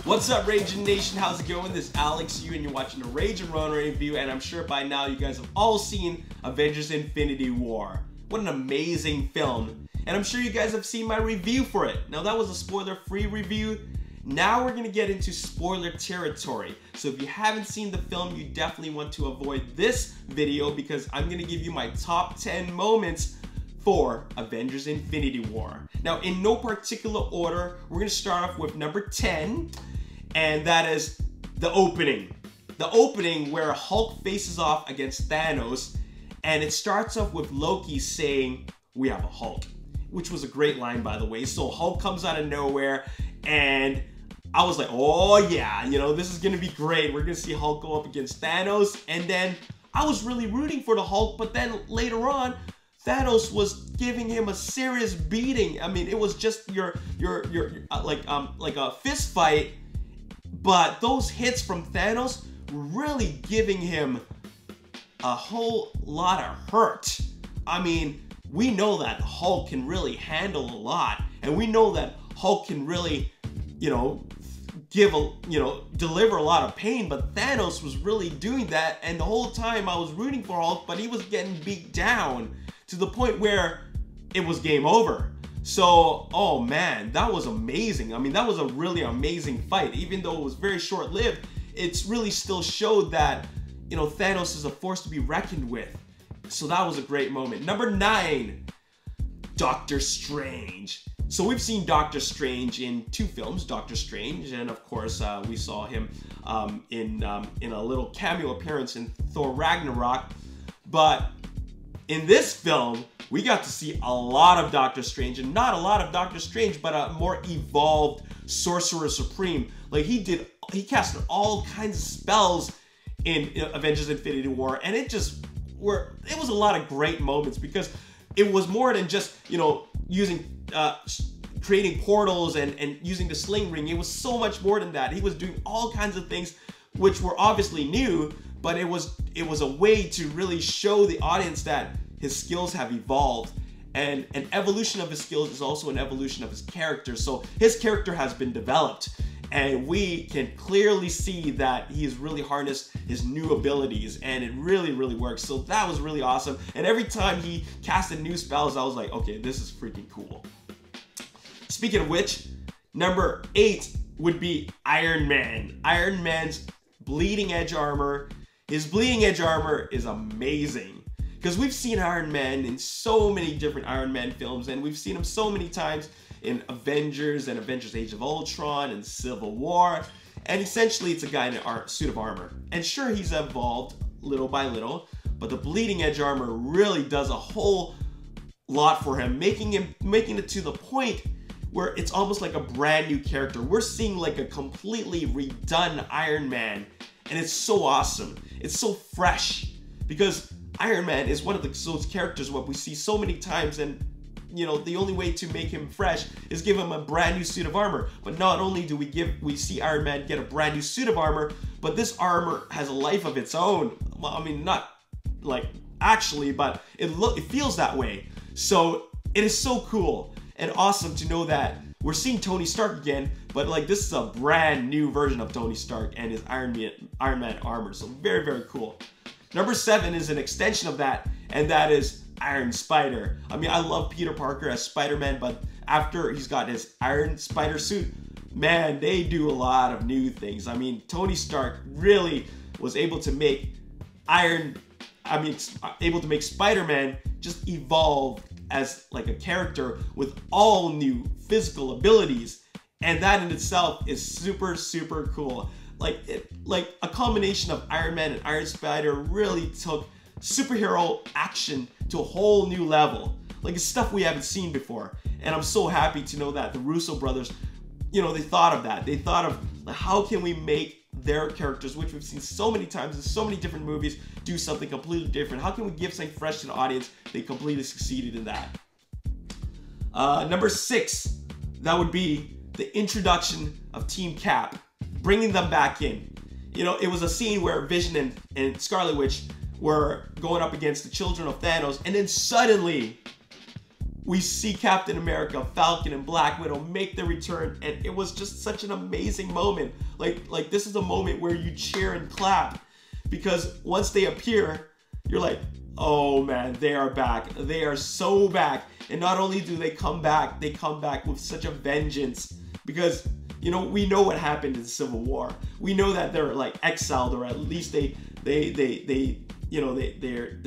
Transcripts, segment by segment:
What's up, Ragin Nation? How's it going? This is Alex Yu, and you're watching the Ragin Ronin review, and I'm sure by now you guys have all seen Avengers Infinity War. What an amazing film. And I'm sure you guys have seen my review for it. Now, that was a spoiler-free review. Now we're going to get into spoiler territory. So if you haven't seen the film, you definitely want to avoid this video because I'm going to give you my top 10 moments for Avengers Infinity War. Now, in no particular order, we're going to start off with number 10, and that is the opening. The opening where Hulk faces off against Thanos, and it starts off with Loki saying, "We have a Hulk," which was a great line, by the way. So Hulk comes out of nowhere, and I was like, oh yeah, you know, this is gonna be great. We're gonna see Hulk go up against Thanos, and then I was really rooting for the Hulk, but then later on, Thanos was giving him a serious beating. I mean, it was just your like a fist fight, but those hits from Thanos were really giving him a whole lot of hurt. I mean, we know that Hulk can really handle a lot, and we know that Hulk can really, you know, deliver a lot of pain, but Thanos was really doing that, and the whole time I was rooting for Hulk, but he was getting beat down to the point where it was game over. So, oh man, that was amazing. I mean, that was a really amazing fight. Even though it was very short-lived, it's really still showed that, you know, Thanos is a force to be reckoned with. So that was a great moment. Number 9, Doctor Strange. So we've seen Doctor Strange in 2 films, Doctor Strange, and of course we saw him in a little cameo appearance in Thor Ragnarok. But in this film, we got to see a lot of Doctor Strange, and not a lot of Doctor Strange, but a more evolved Sorcerer Supreme. Like he casted all kinds of spells in Avengers Infinity War, and it was a lot of great moments because it was more than just, you know, creating portals and using the sling ring. It was so much more than that. He was doing all kinds of things which were obviously new, but it was a way to really show the audience that his skills have evolved, and an evolution of his skills is also an evolution of his character. So his character has been developed, and we can clearly see that he has really harnessed his new abilities, and it really, really works. So that was really awesome. And every time he casted new spells, I was like, okay, this is freaking cool. Speaking of which, number 8 would be Iron Man. Iron Man's bleeding edge armor. His bleeding edge armor is amazing because we've seen Iron Man in so many different Iron Man films, and we've seen him so many times in Avengers and Avengers Age of Ultron and Civil War, and essentially it's a guy in a suit of armor. And sure, he's evolved little by little, but the bleeding edge armor really does a whole lot for him, making it to the point where it's almost like a brand new character. We're seeing like a completely redone Iron Man, and it's so awesome. It's so fresh because Iron Man is one of those characters what we see so many times, and you know, the only way to make him fresh is give him a brand new suit of armor. But not only do we see Iron Man get a brand new suit of armor, but this armor has a life of its own. Well, I mean, not like actually, but it feels that way. So it is so cool and awesome to know that we're seeing Tony Stark again, but like this is a brand new version of Tony Stark and his Iron Man armor. So very, very cool. Number 7 is an extension of that, and that is Iron Spider. I mean, I love Peter Parker as Spider-Man, but after he's got his Iron Spider suit, man, they do a lot of new things. I mean, Tony Stark really was able to make Spider-Man just evolve as like a character with all new physical abilities, and that in itself is super, super cool. Like a combination of Iron Man and Iron Spider really took superhero action to a whole new level. Like it's stuff we haven't seen before. And I'm so happy to know that the Russo brothers, you know, they thought of that. They thought of how can we make their characters, which we've seen so many times in so many different movies, do something completely different. How can we give something fresh to the audience? They completely succeeded in that. Number 6, that would be the introduction of Team Cap, bringing them back in. You know, it was a scene where Vision and Scarlet Witch were going up against the Children of Thanos, and then suddenly we see Captain America, Falcon, and Black Widow make their return, and it was just such an amazing moment. Like this is a moment where you cheer and clap, because once they appear, you're like, oh man, they are back. They are so back. And not only do they come back with such a vengeance, because, you know, we know what happened in the Civil War. We know that they're like exiled, or at least they're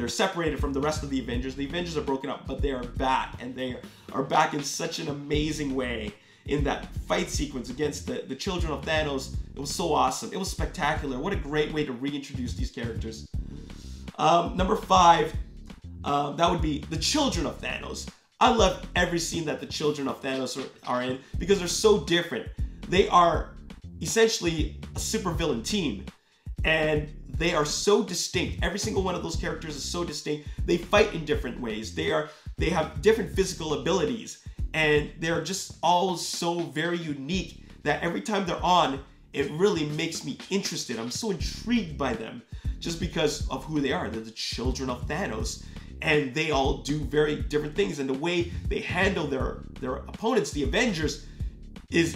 separated from the rest of the Avengers. The Avengers are broken up, but they are back, and they are back in such an amazing way in that fight sequence against the Children of Thanos. It was so awesome. It was spectacular. What a great way to reintroduce these characters. Number 5, that would be the Children of Thanos. I love every scene that the Children of Thanos are in, because they're so different. They are essentially a supervillain team, and they are so distinct. Every single one of those characters is so distinct. They fight in different ways. They have different physical abilities, and they're just all so very unique that every time they're on, it really makes me interested. I'm so intrigued by them just because of who they are. They're the Children of Thanos, and they all do very different things, and the way they handle their opponents, the Avengers, is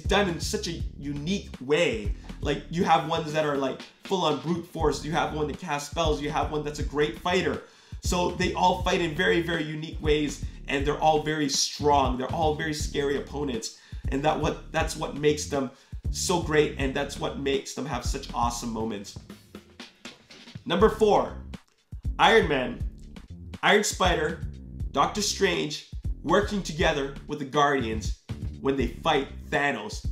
done in such a unique way. Like, you have ones that are like full-on brute force, you have one that casts spells, you have one that's a great fighter. So they all fight in very, very unique ways, and they're all very strong. They're all very scary opponents, and that's what makes them so great, and that's what makes them have such awesome moments. Number 4, Iron Man, Iron Spider, Doctor Strange working together with the Guardians when they fight Thanos.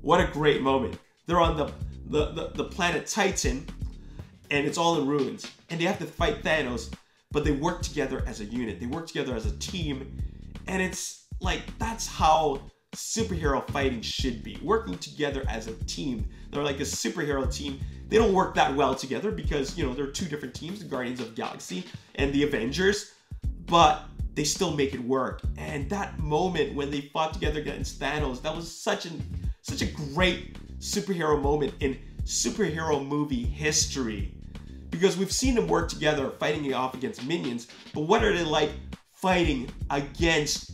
What a great moment. They're on the planet Titan, and it's all in ruins, and they have to fight Thanos, but they work together as a unit. They work together as a team, and it's like, that's how superhero fighting should be. Working together as a team. They're like a superhero team. They don't work that well together because, you know, they're two different teams, the Guardians of the Galaxy and the Avengers, but they still make it work. And that moment when they fought together against Thanos, that was such a great superhero moment in superhero movie history, because we've seen them work together fighting off against minions, but what are they like fighting against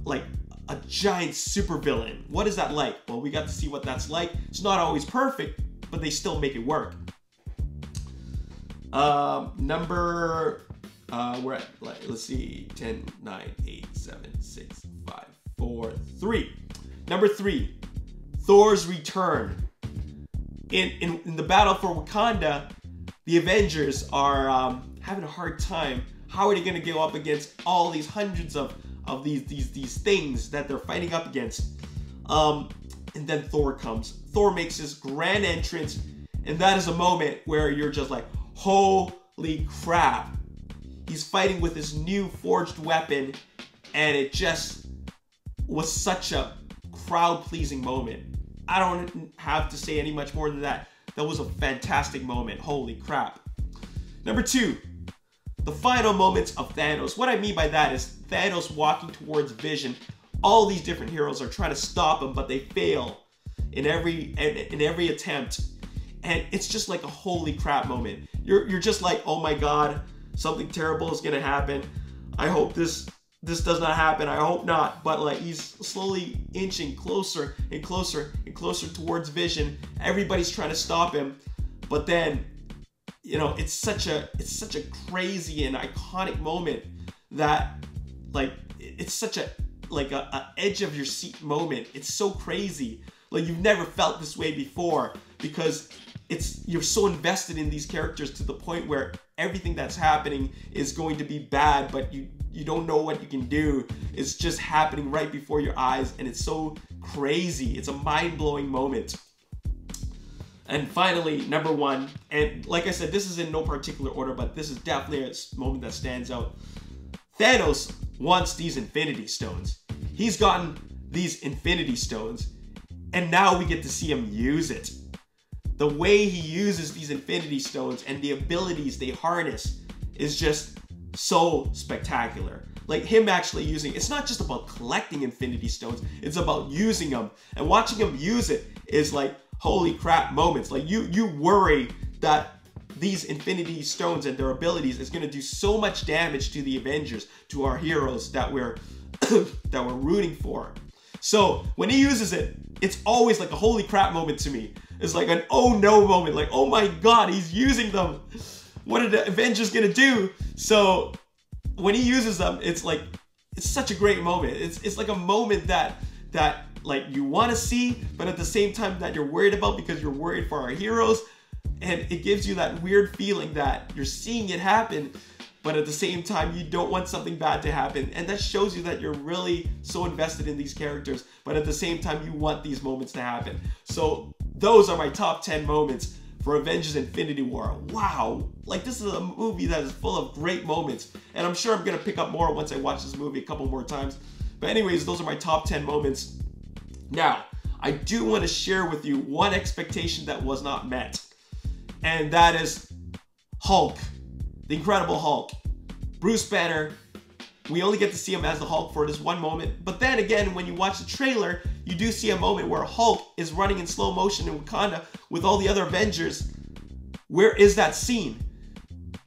like a giant supervillain? What is that like? Well, we got to see what that's like. It's not always perfect, but they still make it work. We're at, let's see, 10, 9, 8, 7, 6, 5, 4, 3. Number 3, Thor's return. In the battle for Wakanda, the Avengers are having a hard time. How are they going to go up against all these hundreds of these things that they're fighting up against? And then Thor comes. Thor makes his grand entrance, and that is a moment where you're just like, holy crap. He's fighting with his new forged weapon, and it just was such a crowd-pleasing moment. I don't have to say any much more than that. That was a fantastic moment. Holy crap. Number 2, the final moments of Thanos. What I mean by that is Thanos walking towards Vision. All these different heroes are trying to stop him, but they fail in every attempt. And it's just like a holy crap moment. You're just like, oh my God, something terrible is gonna happen. I hope this does not happen. I hope not. But like, he's slowly inching closer and closer and closer towards Vision. Everybody's trying to stop him, but then, you know, it's such a crazy and iconic moment that, like, it's such a edge of your seat moment. It's so crazy. Like, you've never felt this way before, because you're so invested in these characters to the point where everything that's happening is going to be bad, but you don't know what you can do. It's just happening right before your eyes, and it's so crazy. It's a mind-blowing moment. And finally, number 1, and like I said, this is in no particular order, but this is definitely a moment that stands out. Thanos wants these Infinity Stones. He's gotten these Infinity Stones, and now we get to see him use it. The way he uses these Infinity Stones and the abilities they harness is just so spectacular. Like, him actually using, it's not just about collecting Infinity Stones, it's about using them. And watching him use it is like, holy crap moments. Like, you worry that these Infinity Stones and their abilities is going to do so much damage to the Avengers, to our heroes that we're that we're rooting for. So when he uses it, it's always like a holy crap moment to me. It's like an oh no moment, like oh my god, he's using them. What are the Avengers gonna do? So when he uses them, it's like, it's such a great moment. It's like a moment that like you want to see, but at the same time that you're worried about, because you're worried for our heroes, and it gives you that weird feeling that you're seeing it happen, but at the same time you don't want something bad to happen, and that shows you that you're really so invested in these characters, but at the same time you want these moments to happen. So those are my top 10 moments for Avengers Infinity War. Wow, like this is a movie that is full of great moments, and I'm sure I'm gonna pick up more once I watch this movie a couple more times. But anyways, those are my top 10 moments. Now, I do want to share with you one expectation that was not met, and that is Hulk, the Incredible Hulk. Bruce Banner, we only get to see him as the Hulk for this one moment, but then again, when you watch the trailer, you do see a moment where Hulk is running in slow motion in Wakanda with all the other Avengers. Where is that scene?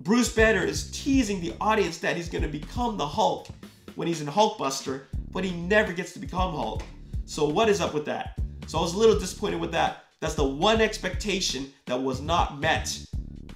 Bruce Banner is teasing the audience that he's going to become the Hulk when he's in Hulkbuster, but he never gets to become Hulk. So what is up with that? So I was a little disappointed with that. That's the one expectation that was not met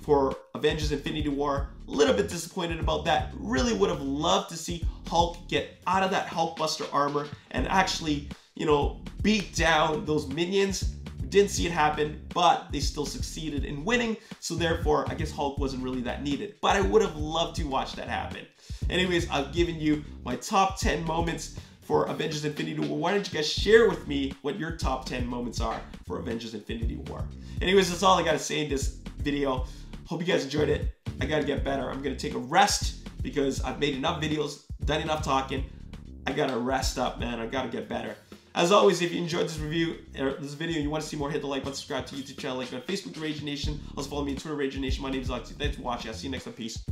for Avengers Infinity War. A little bit disappointed about that. Really would have loved to see Hulk get out of that Hulkbuster armor and actually, you know, beat down those minions. We didn't see it happen, but they still succeeded in winning. So therefore, I guess Hulk wasn't really that needed. But I would have loved to watch that happen. Anyways, I've given you my top 10 moments for Avengers Infinity War. Why don't you guys share with me what your top 10 moments are for Avengers Infinity War? Anyways, that's all I gotta say in this video. Hope you guys enjoyed it. I gotta get better. I'm gonna take a rest because I've made enough videos, done enough talking. I gotta rest up, man. I gotta get better. As always, if you enjoyed this review or this video and you want to see more, hit the like button, subscribe to the YouTube channel, like on Facebook, Ragin Nation. Also follow me on Twitter, Ragin Nation. My name is Alex. Thanks for watching. I'll see you next time. Peace.